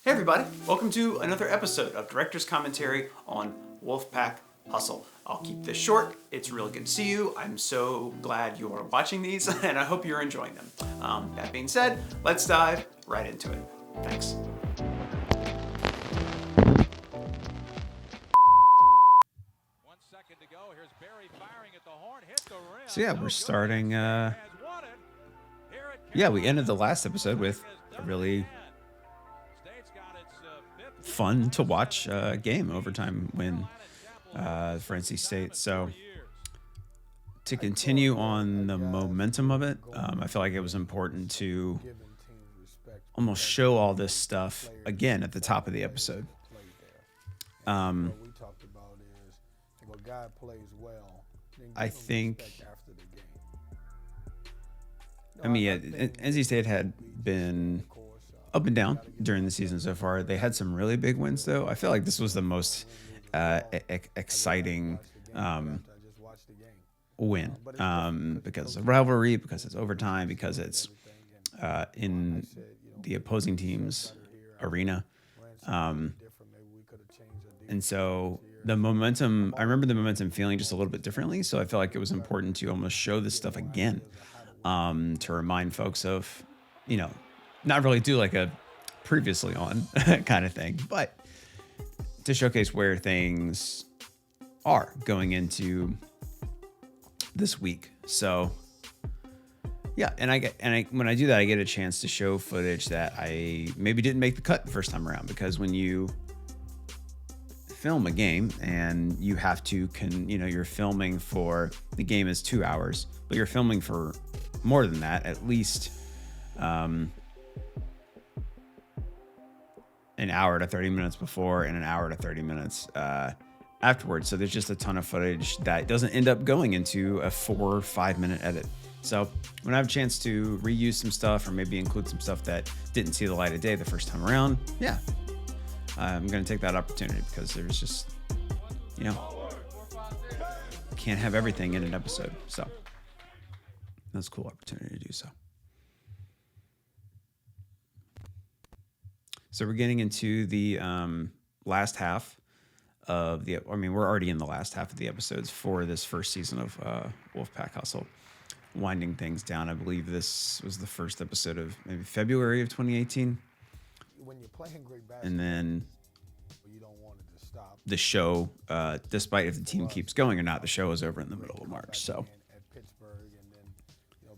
Hey everybody, welcome to another episode of Director's Commentary on Wolfpack Hustle. I'll keep this short. It's really good to see you. I'm so glad you are watching these and I hope you're enjoying them. That being said, let's dive right into it. Thanks. So yeah, we're starting, we ended the last episode with a really fun to watch game, overtime win for NC State. So to continue on the momentum of it, I feel like it was important to almost show all this stuff again at the top of the episode. I think, NC State had been up and down during the season so far. They had some really big wins, though. I feel like this was the most exciting win because of rivalry, because it's overtime, because it's in the opposing team's arena. And so the momentum, I remember the momentum feeling just a little bit differently. So I feel like it was important to almost show this stuff again, to remind folks of, not really do like a previously on kind of thing, but to showcase where things are going into this week. So yeah, and when I do that, I get a chance to show footage that I maybe didn't make the cut the first time around, because when you film a game and you have to you're filming for, the game is 2 hours, but you're filming for more than that, at least an hour to 30 minutes before and an hour to 30 minutes afterwards. So there's just a ton of footage that doesn't end up going into a 4 or 5 minute edit. So when I have a chance to reuse some stuff or maybe include some stuff that didn't see the light of day the first time around, I'm going to take that opportunity, because there's just, can't have everything in an episode. So that's a cool opportunity to do so. So we're getting into the last half of we're already in the last half of the episodes for this first season of Wolfpack Hustle, winding things down. I believe this was the first episode of maybe February of 2018. And then the show, despite if the team keeps going or not, the show is over in the middle of March. So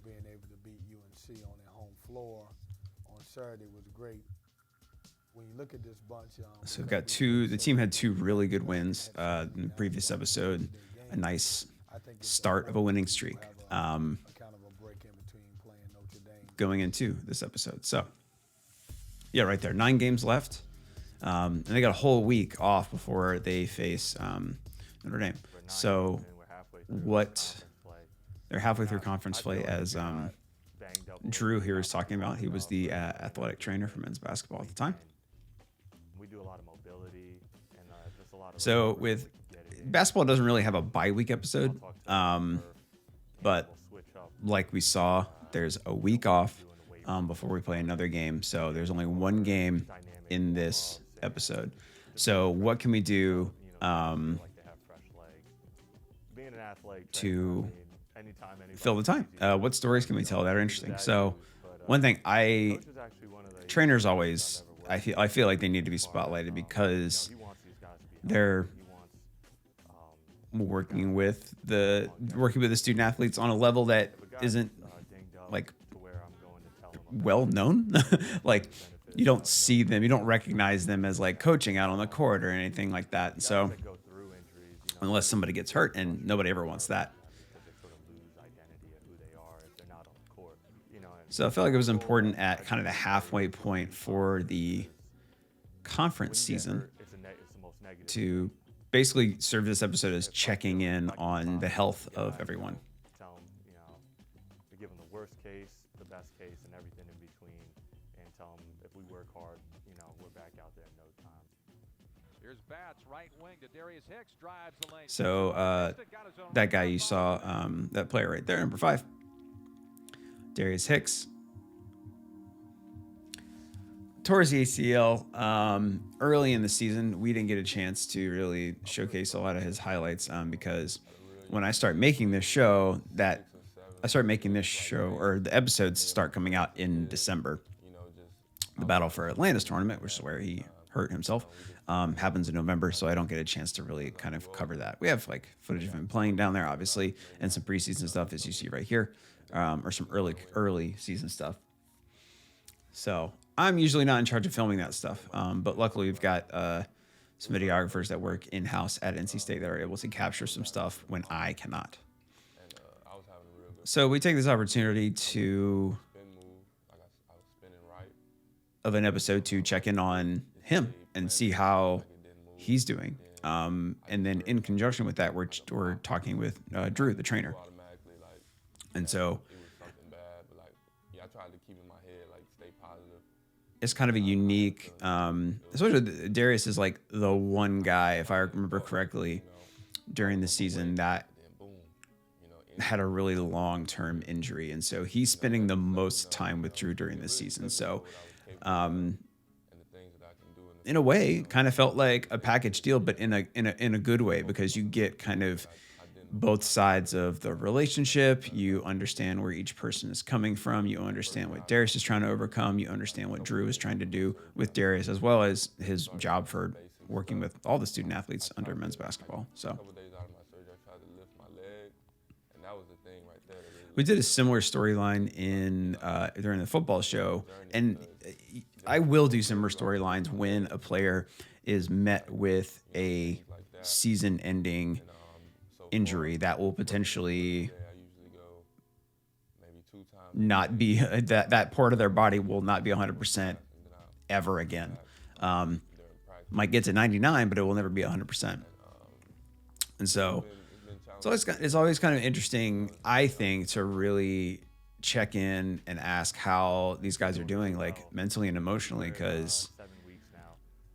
being able to beat UNC on their home floor on Saturday was great. When you look at this bunch, so we've got the team had two really good wins in the previous episode, a nice start of a winning streak going into this episode. So yeah, right there, 9 games left, and they got a whole week off before they face Notre Dame. So they're halfway through conference play, as Drew here is talking about. He was the athletic trainer for men's basketball at the time. So with basketball, doesn't really have a bye week episode, but like we saw, there's a week off before we play another game. So there's only one game in this episode. So what can we do to fill the time? What stories can we tell that are interesting? So one thing, trainers always, I feel like they need to be spotlighted, because they're working with the student athletes on a level that isn't like well known. Like, you don't see them, you don't recognize them as like coaching out on the court or anything like that. So unless somebody gets hurt, and nobody ever wants that. So I felt like it was important at kind of the halfway point for the conference season to basically serve this episode as checking in on the health of everyone. Tell them, to give them the worst case, the best case, and everything in between, and tell them if we work hard, we're back out there in no time. Here's Bats, right wing to Darius Hicks, drives the lane. So that guy you saw, that player right there, number 5, Darius Hicks, towards the ACL, early in the season, we didn't get a chance to really showcase a lot of his highlights because when I start making this show, or the episodes start coming out in December. The Battle for Atlantis tournament, which is where he hurt himself, happens in November, so I don't get a chance to really kind of cover that. We have like footage of him playing down there, obviously, and some preseason stuff, as you see right here, or some early season stuff. So I'm usually not in charge of filming that stuff, but luckily we've got some videographers that work in house at NC State that are able to capture some stuff when I cannot. So we take this opportunity of an episode to check in on him and see how he's doing. And then in conjunction with that, we're talking with Drew, the trainer. And so it's kind of a unique, especially Darius is like the one guy, if I remember correctly, during the season that had a really long-term injury. And so he's spending the most time with Drew during the season. So in a way, kind of felt like a package deal, but in a good way, because you get kind of both sides of the relationship. You understand where each person is coming from. You understand what Darius is trying to overcome. You understand what Drew is trying to do with Darius, as well as his job for working with all the student athletes under men's basketball. So we did a similar storyline in during the football show, and I will do similar storylines when a player is met with a season-ending injury that will potentially not be that part of their body will not be 100% ever again. Might get to 99, but it will never be 100%. And so it's always kind of interesting, I think, to really check in and ask how these guys are doing, like mentally and emotionally, because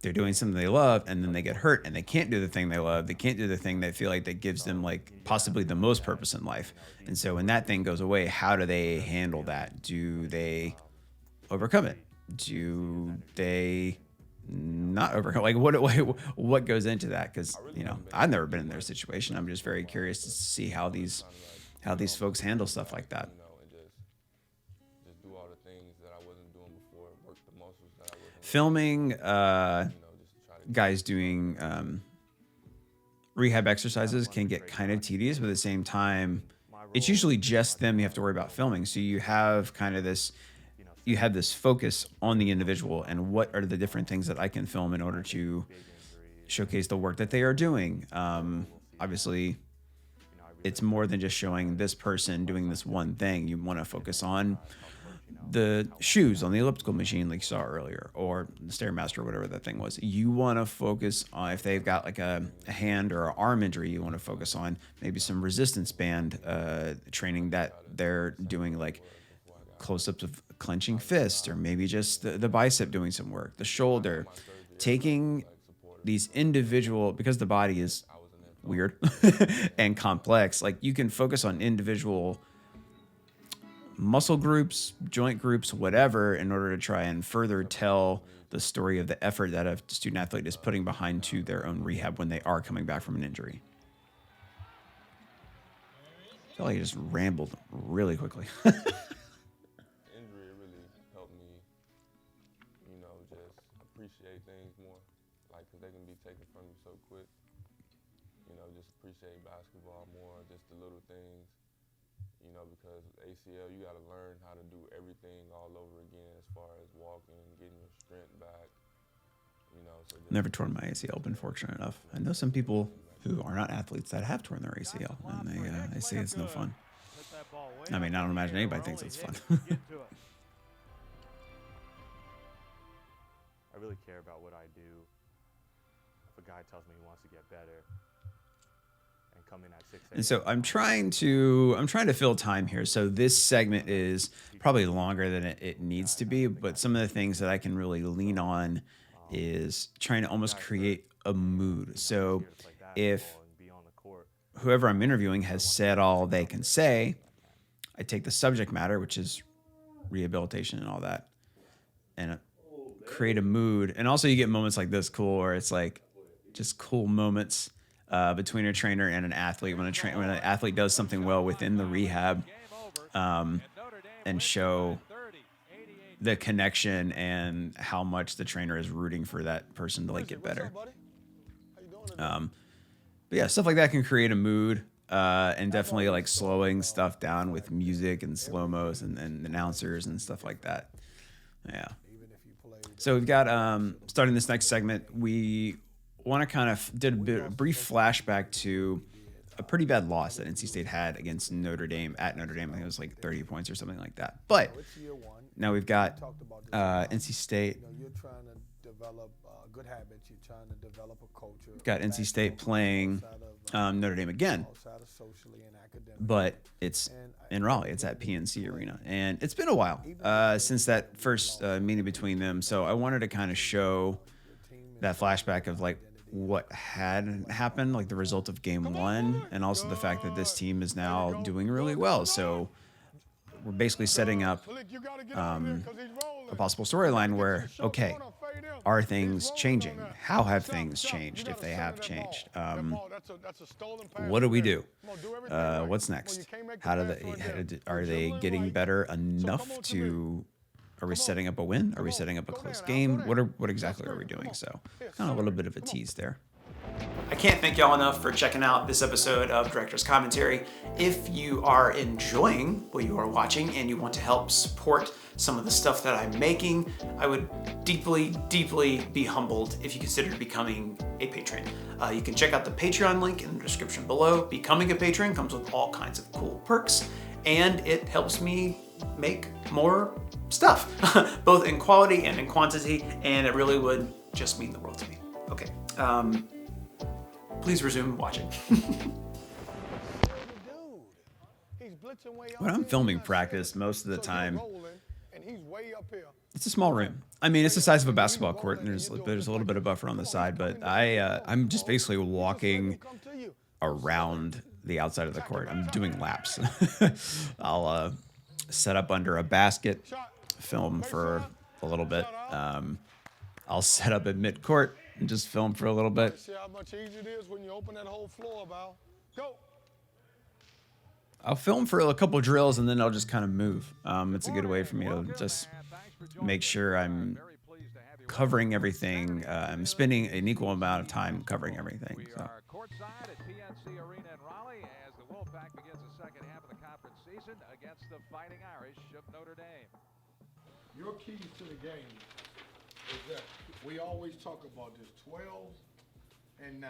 they're doing something they love and then they get hurt and they can't do the thing they love. They can't do the thing they feel like that gives them like possibly the most purpose in life. And so when that thing goes away, how do they handle that? Do they overcome it? Do they not overcome? Like what goes into that? Because I've never been in their situation. I'm just very curious to see how these folks handle stuff like that. Filming guys doing rehab exercises can get kind of tedious, but at the same time, it's usually just them you have to worry about filming. So you have kind of this focus on the individual and what are the different things that I can film in order to showcase the work that they are doing. Obviously, it's more than just showing this person doing this one thing. You want to focus on the shoes on the elliptical machine like you saw earlier, or the Stairmaster, or whatever that thing was. You want to focus on, if they've got like a hand or an arm injury, you want to focus on maybe some resistance band training that they're doing, like close-ups of clenching fist, or maybe just the bicep doing some work, the shoulder, taking these individual, because the body is weird and complex, like you can focus on individual muscle groups, joint groups, whatever, in order to try and further tell the story of the effort that a student athlete is putting behind to their own rehab when they are coming back from an injury. I feel like I just rambled really quickly. Injury really helped me, just appreciate things more, like, because they can be taken from you so quick. Just appreciate basketball more, just the little things. Because ACL, you got to learn how to do everything all over again as far as walking, getting your strength back. Never torn my ACL, been fortunate enough. I know some people who are not athletes that have torn their ACL, and they say it's no fun. I mean, I don't imagine anybody thinks it's fun. I really care about what I do. If a guy tells me he wants to get better, and so I'm trying to fill time here. So this segment is probably longer than it needs to be, but some of the things that I can really lean on is trying to almost create a mood. So if whoever I'm interviewing has said all they can say, I take the subject matter, which is rehabilitation and all that, and create a mood. And also you get moments like this cool where it's like just cool moments between a trainer and an athlete when when an athlete does something well within the rehab, um, and show the connection and how much the trainer is rooting for that person to like get better. But yeah, stuff like that can create a mood, and definitely like slowing stuff down with music and slow-mos and announcers and stuff like that. Yeah. So we've got, starting this next segment, we want to kind of a brief flashback to a pretty bad loss that NC State had against Notre Dame at Notre Dame. I think it was like 30 points or something like that. But now we've got NC State. You're trying to develop good habits. You're trying to develop a culture. We've got NC State playing Notre Dame again, but it's in Raleigh. It's at PNC Arena, and it's been a while since that first meeting between them. So I wanted to kind of show that flashback of like what had happened, like the result of game one, and also the fact that this team is now doing really well. So we're basically setting up a possible storyline where, okay, are things changing? How have things changed, if they have changed? What do we do? What's next? Are they getting better enough to? Are we setting up a win? Are we setting up a close game? What exactly are we doing? So kind of a little bit of a tease there. I can't thank y'all enough for checking out this episode of Director's Commentary. If you are enjoying what you are watching and you want to help support some of the stuff that I'm making, I would deeply, deeply be humbled if you considered becoming a patron. You can check out the Patreon link in the description below. Becoming a patron comes with all kinds of cool perks, and it helps me make more stuff, both in quality and in quantity, and it really would just mean the world to me. Okay, please resume watching. When I'm filming practice, most of the time, it's a small room. I mean, it's the size of a basketball court, and there's a little bit of buffer on the side, but I'm just basically walking around the outside of the court. I'm doing laps. I'll set up under a basket, film for a little bit. I'll set up at mid-court and just film for a little bit. See how much easier it is when you open that whole floor, Val. Go. I'll film for a couple drills and then I'll just kind of move. It's a good way for me to just make sure I'm covering everything. I'm spending an equal amount of time covering everything. We are courtside at PNC Arena in Raleigh as the Wolfpack begins the second half of the conference season against the Fighting Irish of Notre Dame. Your keys to the game is that we always talk about this 12 and 9.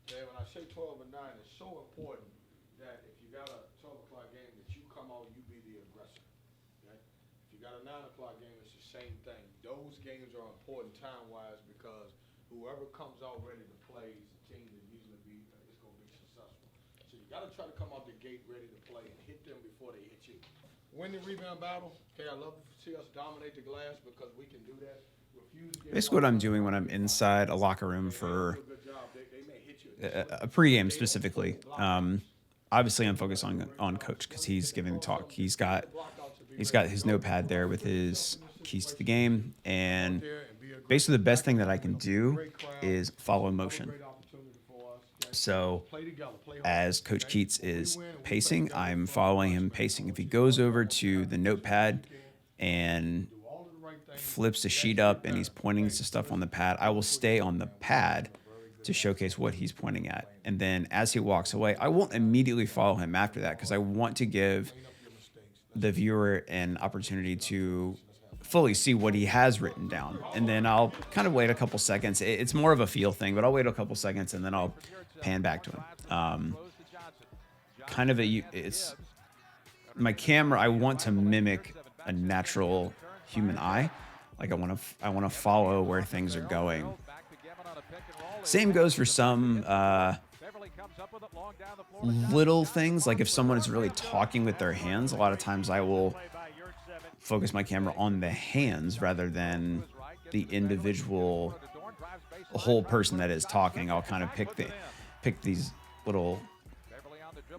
Okay, when I say 12 and 9, it's so important that if you got a 12 o'clock game, that you come out, you be the aggressor. Okay? If you got a 9 o'clock game, it's the same thing. Those games are important time-wise because whoever comes out ready to play is the team that usually is going to be successful. So you got to try to come out the gate ready to play and hit them before they hit you. Win the rebound battle. Okay, I love to see us dominate the glass because we can do that. Basically what I'm doing when I'm inside a locker room for a pregame specifically, obviously I'm focused on coach because he's giving the talk. He's got his notepad there with his keys to the game, and basically the best thing that I can do is follow motion. So as Coach Keats is pacing, I'm following him pacing. If he goes over to the notepad and flips the sheet up and he's pointing to stuff on the pad, I will stay on the pad to showcase what he's pointing at. And then as he walks away, I won't immediately follow him after that because I want to give the viewer an opportunity to fully see what he has written down. And then I'll kind of wait a couple seconds. It's more of a feel thing, but I'll wait a couple seconds and then I'll pan back to him. It's my camera. I want to mimic a natural human eye. Like I want to follow where things are going. Same goes for some little things. Like if someone is really talking with their hands, a lot of times I will focus my camera on the hands rather than the individual whole person that is talking. I'll kind of pick these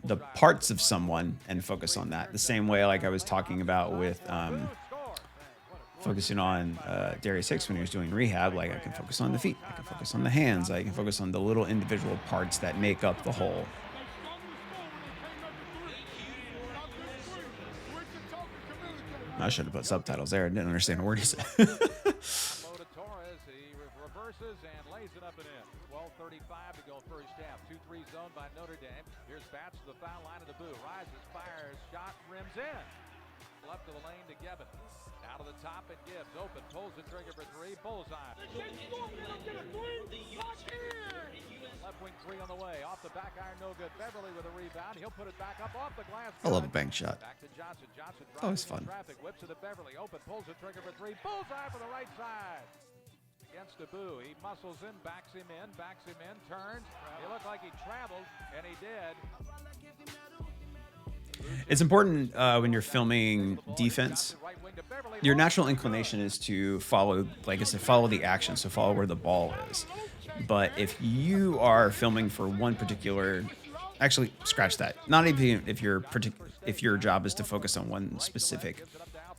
the parts of someone and focus on that. The same way like I was talking about with focusing on Darius Hicks when he was doing rehab, like I can focus on the feet, I can focus on the hands, I can focus on the little individual parts that make up the whole. I should have put subtitles there. I didn't understand a word he said. Reverses and lays it up and in. 12:35 to go first half. 2-3 zone by Notre Dame. Here's Bats to the foul line of the boo. Rises, fires, shot, rims in. Left to the lane to Gibbon. Out of the top it Gibbs. Open, pulls the trigger for three. Bullseye. Left wing three on the way. Off the back iron, no good. Beverly with a rebound. He'll put it back up off the glass. I love a bank shot. Back to Johnson. Johnson It's always fun. traffic. Whips it to Beverly. Open, pulls the trigger for three. Bullseye for the right side. Against Abu. He muscles in, backs him in, turns. He looked like he traveled, and he did. It's important when you're filming defense. Your natural inclination is to follow, like I said, follow the action, so follow where the ball is. But if you are filming for one particular, actually scratch that. Not even if your job is to focus on one specific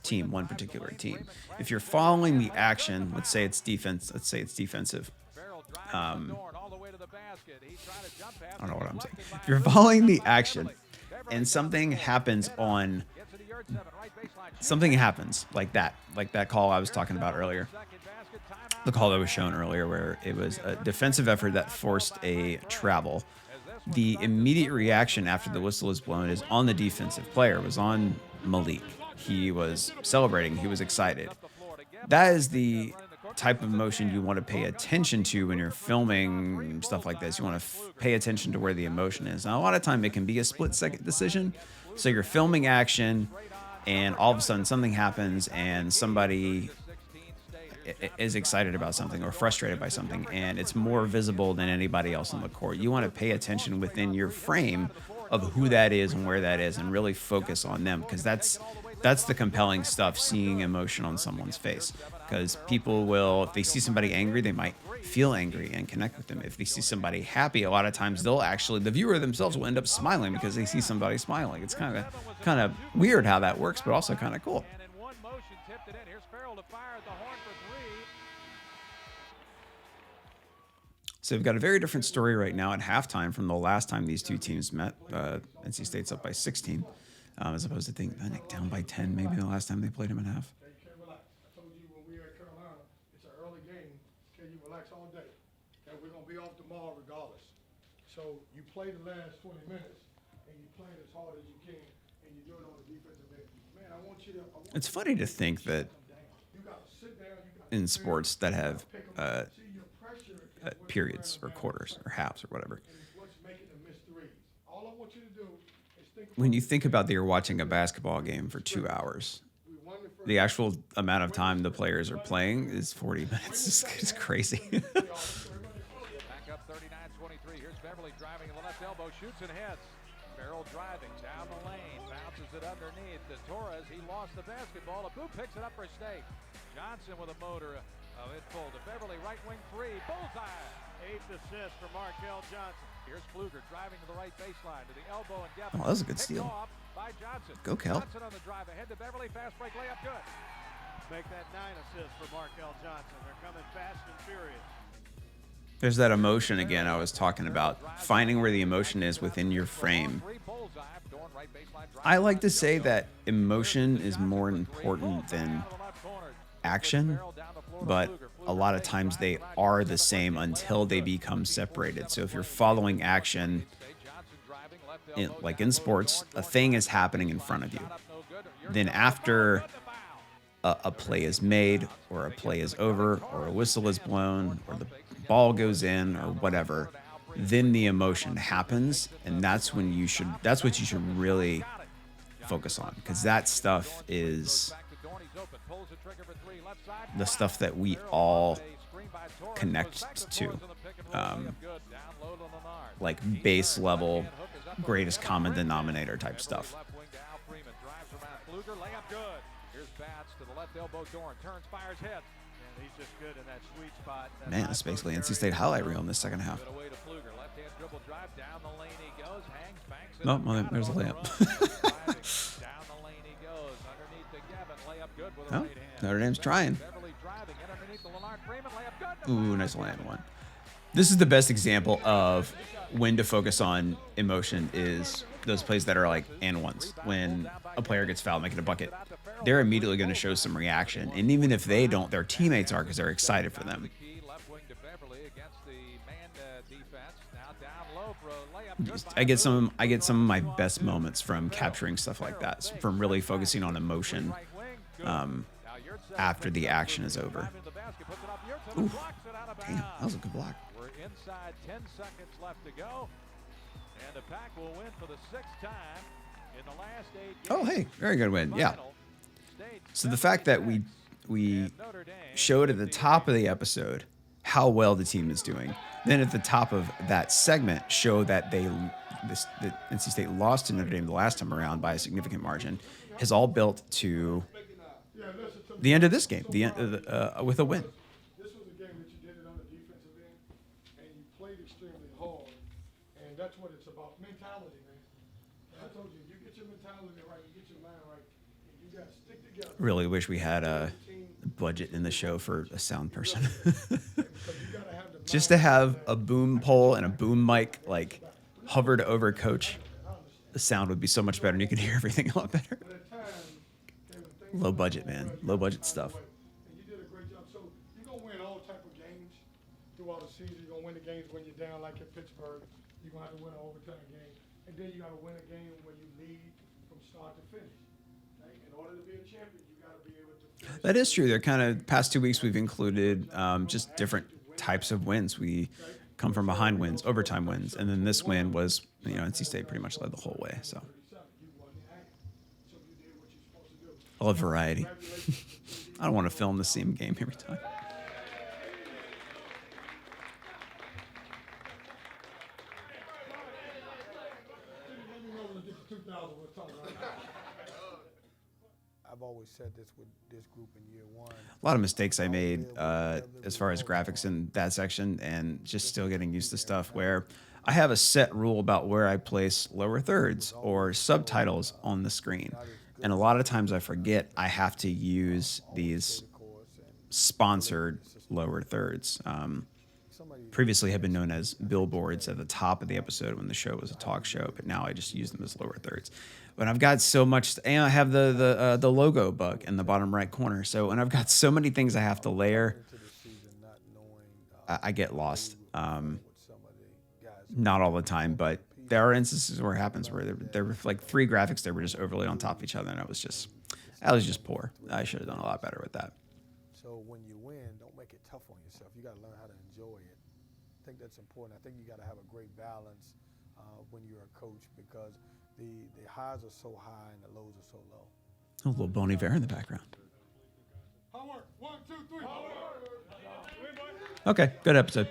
team, one particular team. If you're following the action, let's say it's defense, let's say it's defensive. I don't know what I'm saying. If you're following the action and something happens like that call I was talking about earlier, the call that was shown earlier where it was a defensive effort that forced a travel. The immediate reaction after the whistle is blown is on the defensive player, was on Malik. He was celebrating. He was excited. That is the type of emotion you want to pay attention to when you're filming stuff like this. You want to pay attention to where the emotion is. Now, a lot of time it can be a split-second decision. So you're filming action, and all of a sudden something happens, and somebody is excited about something or frustrated by something, and it's more visible than anybody else on the court. You want to pay attention within your frame of who that is and where that is, and really focus on them, because that's the compelling stuff, seeing emotion on someone's face. Because people will, if they see somebody angry, they might feel angry and connect with them. If they see somebody happy, a lot of times the viewer themselves will end up smiling because they see somebody smiling. It's kind of weird how that works, but also kind of cool. And in one motion, tipped it in. Here's Farrell to fire at the horn for three. So we've got a very different story right now at halftime from the last time these two teams met. NC State's up by 16, as opposed to I think down by 10 maybe the last time they played them at half. Hey, can't relax. I told you when we were at Carolina, it's an early game. Can you relax all day? And we're gonna be off tomorrow regardless. So you play the last 20 minutes, and you play it as hard as you can, and you do it on the defensive end. Man, I want you to. It's funny to think that You gotta sit down. You gotta in sports that have see your pressure is what's periods or driving quarters or halves or whatever. and it's what's making them miss threes. All I want you to do is think. When you think about that you're watching a basketball game for 2 hours, We won the first. the actual amount of time the players are playing is 40 minutes. It's crazy. Back up 39-23. Here's Beverly driving in the left elbow, shoots and hits. Farrell driving down the lane, bounces it underneath to Torres. He lost the basketball. Abu picks it up for State. Johnson with a motor of it full to Beverly, right wing three, bullseye. 8th assist for Markel Johnson. Here's Kluger driving to the right baseline to the elbow and Gavin. Oh, that was a good Picked steal. off by Johnson. Go, Kel. Johnson on the drive ahead to Beverly, fast break layup, good. Make that 9 assists for Markel Johnson. They're coming fast and furious. There's that emotion again I was talking about, finding where the emotion is within your frame. I like to say that emotion is more important than action, but a lot of times they are the same until they become separated. So if you're following action, like in sports, a thing is happening in front of you. Then after a play is made, or a play is over, or a whistle is blown, or the ball goes in, or whatever, then the emotion happens, and that's what you should really focus on, because that stuff is the stuff that we all connect to, like base level, greatest common denominator type stuff. Man, it's basically NC State highlight reel in the second half. No, well, there's a layup. Oh. Notre Dame's trying. Ooh, nice land one. This is the best example of when to focus on emotion is those plays that are like and ones. When a player gets fouled making a bucket, they're immediately going to show some reaction. And even if they don't, their teammates are because they're excited for them. I get some of my best moments from capturing stuff like that, from really focusing on emotion after the action is over. Ooh, damn, that was a good block. We're inside 10 seconds left to go, and the Pack will win for the 6th time in the last 8 games. Oh, hey, very good win. Yeah. So the fact that we showed at the top of the episode how well the team is doing, then at the top of that segment show that that NC State lost to Notre Dame the last time around by a significant margin, has all built to the end of this game, the end with a win. This was a game that you did it on the defensive end, and you played extremely hard, and that's what it's about. Mentality, man. I told you, you get your mentality right, you get your mind right, and you got to stick together. Really wish we had a budget in the show for a sound person. Just to have a boom pole and a boom mic like hovered over Coach, the sound would be so much better and you could hear everything a lot better. Low budget, man. Low budget stuff. And you did a great job. So you're going to win all type of games throughout the season. You're going to win the games when you're down like in Pittsburgh. You're going to have to win an overtime game. And then you got to win a game when you lead from start to finish. Right? In order to be a champion, you got to be able to finish. That is true. They're kind of past 2 weeks we've included just different types of wins. We come from behind wins, overtime wins, and then this win was, NC State pretty much led the whole way. So I love variety. I don't want to film the same game every time. I've always said this with this group in year one. A lot of mistakes I made as far as graphics in that section, and just still getting used to stuff where I have a set rule about where I place lower thirds or subtitles on the screen. And a lot of times I forget I have to use these sponsored lower thirds. Previously had been known as billboards at the top of the episode when the show was a talk show, but now I just use them as lower thirds. But I've got so much, and I have the logo bug in the bottom right corner. So, and I've got so many things I have to layer. I get lost. Not all the time, but there are instances where it happens where there were like 3 graphics that were just overlaid on top of each other, and I was just poor. I should have done a lot better with that. So when you win, don't make it tough on yourself. You got to learn how to enjoy it. I think that's important. I think you got to have a great balance when you're a coach, because the highs are so high and the lows are so low. A little Bon Iver in the background. Hard 1, 2, 3. Okay, good episode.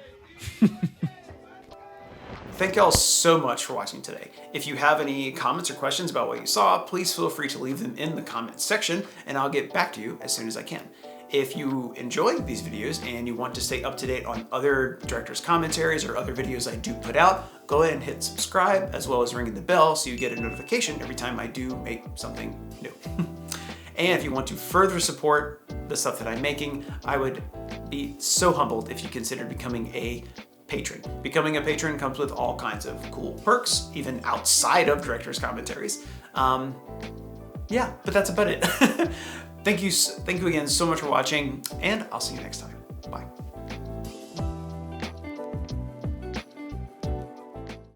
Thank y'all so much for watching today. If you have any comments or questions about what you saw, please feel free to leave them in the comments section, and I'll get back to you as soon as I can. If you enjoy these videos and you want to stay up to date on other directors' commentaries or other videos I do put out, go ahead and hit subscribe, as well as ringing the bell so you get a notification every time I do make something new. And if you want to further support the stuff that I'm making, I would be so humbled if you considered becoming a patron. Becoming a patron comes with all kinds of cool perks, even outside of director's commentaries. Yeah, but that's about it. Thank you again so much for watching, and I'll see you next time. Bye.